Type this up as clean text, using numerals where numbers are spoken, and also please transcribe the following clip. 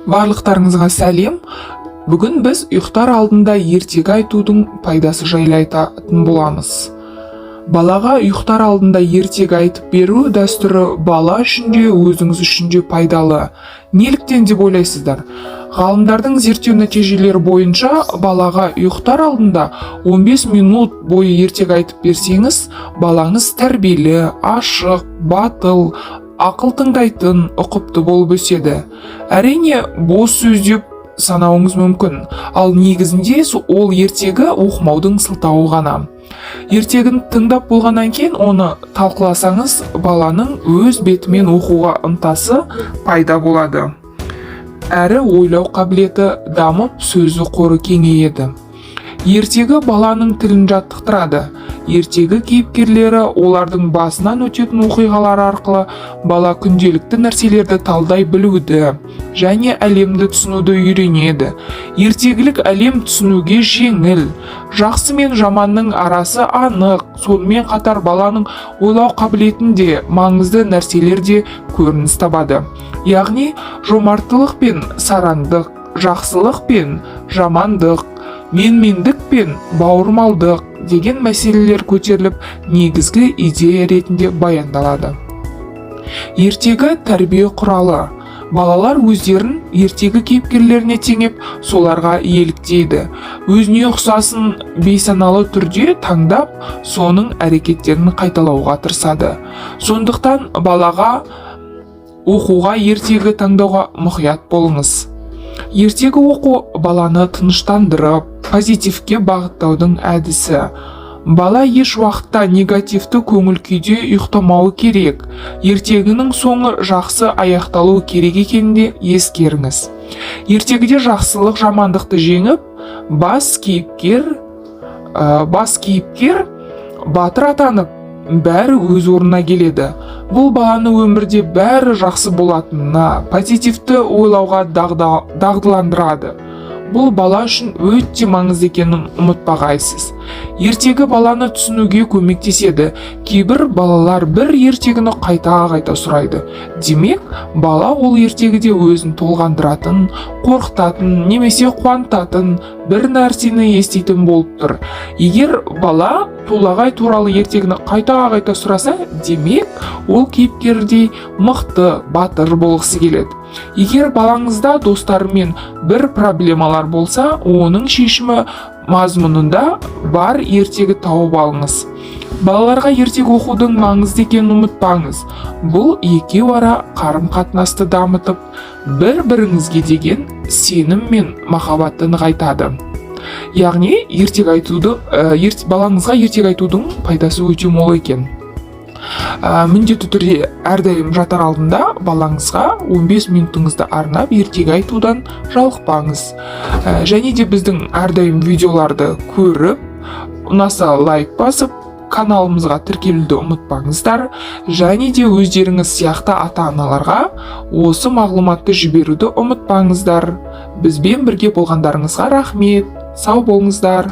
Барлықтарыңызға сәлем. Бүгін біз ұйықтар алдында ертегі айтудың пайдасы жайлы айтатын боламыз. Балаға ұйықтар алдында ертегі айтып беру дәстүрі бала үшін де, өзіңіз үшін де пайдалы. Неліктен деп ойлайсыздар? Ғалымдардың зерттеу нәтижелері бойынша балаға ұйықтар алдында 15 минут бойы ертегі айтып берсеңіз, балаңыз тәрбиелі, ашық, батыл, ақыл тыңдайтын, ұқыпты болып өседі. Әрине, бос сөз деп санауыңыз мүмкін, ал негізінде ол ертегі оқымаудың сылтауы ғана. Ертегін тыңдап болғаннан кейін оны талқыласаңыз, баланың өз бетімен оқуға ынтасы пайда болады. Әрі ойлау қабілеті дамып, сөзі қоры кеңейеді. Ертегі баланың тілін жаттықтырады. Ертегі кейіпкерлері олардың басынан өтетін оқиғалар арқылы бала күнделікті нәрселерді талдай білуді және әлемді түсінуді үйренеді. Ертегілік әлем түсінуге жеңіл, жақсы мен жаманның арасы анық, сонымен қатар баланың ойлау қабілетінде маңызды нәрселер де көрініс табады. Яғни жомарттылық пен сараңдық, жақсылық пен жамандық, менмендік пен бауырмалдық деген мәселелер көтеріліп, негізгі идея ретінде баяндалады. Ертегі тәрбие құралы. Балалар өздерін ертегі кейіпкерлеріне теңеп, соларға еліктейді. Өзіне ұқсасын бейсаналы түрде таңдап, соның әрекеттерін қайталауға тырысады. Сондықтан балаға оқуға ертегі таңдауға мұқият болыңыз. Ертегі оқу баланы тыныштандырып, позитивке бағыттаудың әдісі. Бала еш уақытта негативті көңіл күйде ұйықтамауы керек. Ертегінің соңы жақсы аяқталуы керек екенде ескеріңіз. Ертегіде жақсылық жамандықты жеңіп, бас кейіпкер батыр атанып, бәрі өз орнына келеді. Бұл баланы өмірде бәрі жақсы болатынына, позитивті ойлауға дағдыландырады. Бұл бала үшін өте маңызды екенін ұмытпағайсыз. Ертегі баланы түсінуге көмектеседі. Кейбір балалар бір ертегіні қайта сұрайды. Демек, бала ол ертегіде өзін толғандыратын, қорқытатын, немесе қуантатын бір нәрсені еститін болып тұр. Егер бала толағай туралы ертегіні қайта сұраса, демек, ол кейіпкердей мықты, батыр болғысы келеді. Егер балаңызда достарымен бір проблемалар болса, оның шешімі мазмұнында бар ертегі тауып алыңыз. Балаларға ертегі оқудың маңызды екенін ұмытпаңыз. Бұл екеуара қарым-қатынасты дамытып, бір-біріңізге деген сенім мен махаббатты нығайтады. Яғни, балаңызға ертегі айтудың пайдасы өте мол екен. Міндетті түрде әрдайым жатар алдында балаңызға 15 минутыңызды арнап ертегі айтудан жалықпаңыз. Және де біздің әрдайым видеоларды көріп, ұнаса лайк басып, каналымызға тіркелуді ұмытпаңыздар. Және де өздеріңіз сияқты ата-аналарға осы мағлұматты жіберуді ұмытпаңыздар. Бізбен бірге болғандарыңызға рахмет. Сау болыңыздар.